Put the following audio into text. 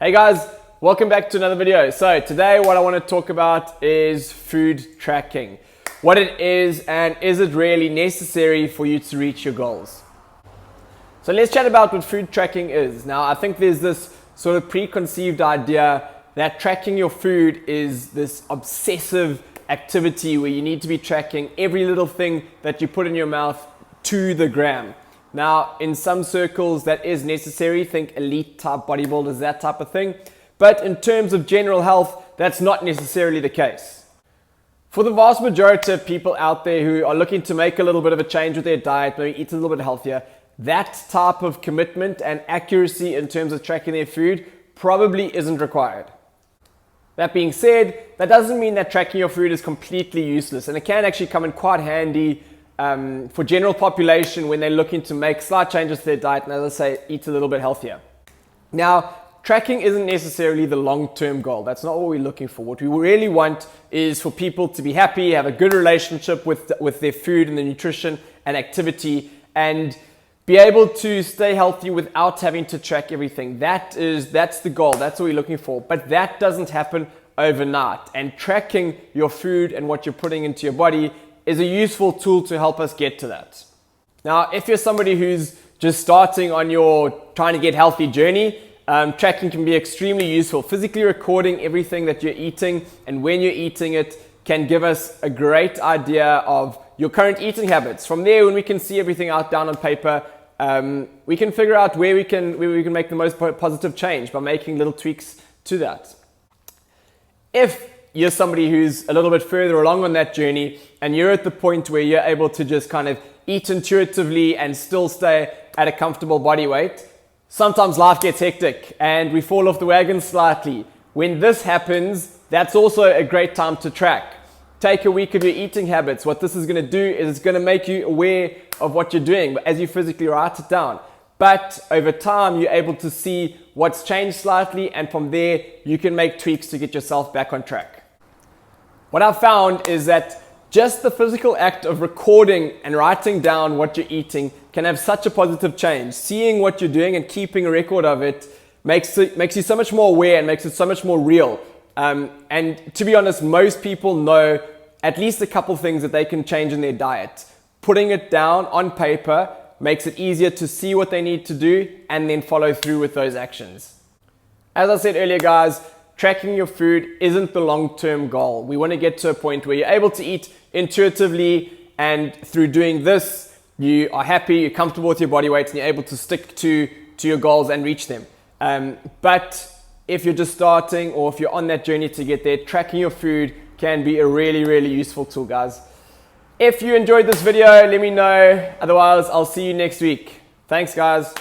Hey guys, welcome back to another video. So today what I want to talk about is food tracking. What it is and is it really necessary for you to reach your goals? So let's chat about what food tracking is. Now I think there's this sort of preconceived idea that tracking your food is this obsessive activity where you need to be tracking every little thing that you put in your mouth to the gram. Now, in some circles that is necessary, think elite type bodybuilders, that type of thing. But in terms of general health, that's not necessarily the case. For the vast majority of people out there who are looking to make a little bit of a change with their diet, maybe eat a little bit healthier, that type of commitment and accuracy in terms of tracking their food probably isn't required. That being said, that doesn't mean that tracking your food is completely useless, and it can actually come in quite handy for general population when they're looking to make slight changes to their diet and, as I say, eat a little bit healthier. Now, tracking isn't necessarily the long-term goal. That's not what we're looking for. What we really want is for people to be happy, have a good relationship with their food and the nutrition and activity, and be able to stay healthy without having to track everything. That's the goal. That's what we're looking for. But that doesn't happen overnight. And tracking your food and what you're putting into your body is a useful tool to help us get to that. Now, if you're somebody who's just starting on your trying to get healthy journey, tracking can be extremely useful. Physically recording everything that you're eating and when you're eating it can give us a great idea of your current eating habits. From there, when we can see everything out down on paper, we can figure out where we can make the most positive change by making little tweaks to that. If you're somebody who's a little bit further along on that journey and you're at the point where you're able to just kind of eat intuitively and still stay at a comfortable body weight, sometimes life gets hectic and we fall off the wagon slightly. When this happens, that's also a great time to track. Take a week of your eating habits. What this is going to do is it's going to make you aware of what you're doing as you physically write it down. But over time, you're able to see what's changed slightly, and from there, you can make tweaks to get yourself back on track. What I've found is that just the physical act of recording and writing down what you're eating can have such a positive change. Seeing what you're doing and keeping a record of it makes you so much more aware and makes it so much more real. And to be honest, most people know at least a couple things that they can change in their diet. Putting it down on paper makes it easier to see what they need to do and then follow through with those actions. As I said earlier, guys, tracking your food isn't the long-term goal. We want to get to a point where you're able to eat intuitively, and through doing this, you are happy, you're comfortable with your body weight, and you're able to stick to your goals and reach them. But if you're just starting or if you're on that journey to get there, tracking your food can be a really, really useful tool, guys. If you enjoyed this video, let me know. Otherwise, I'll see you next week. Thanks, guys.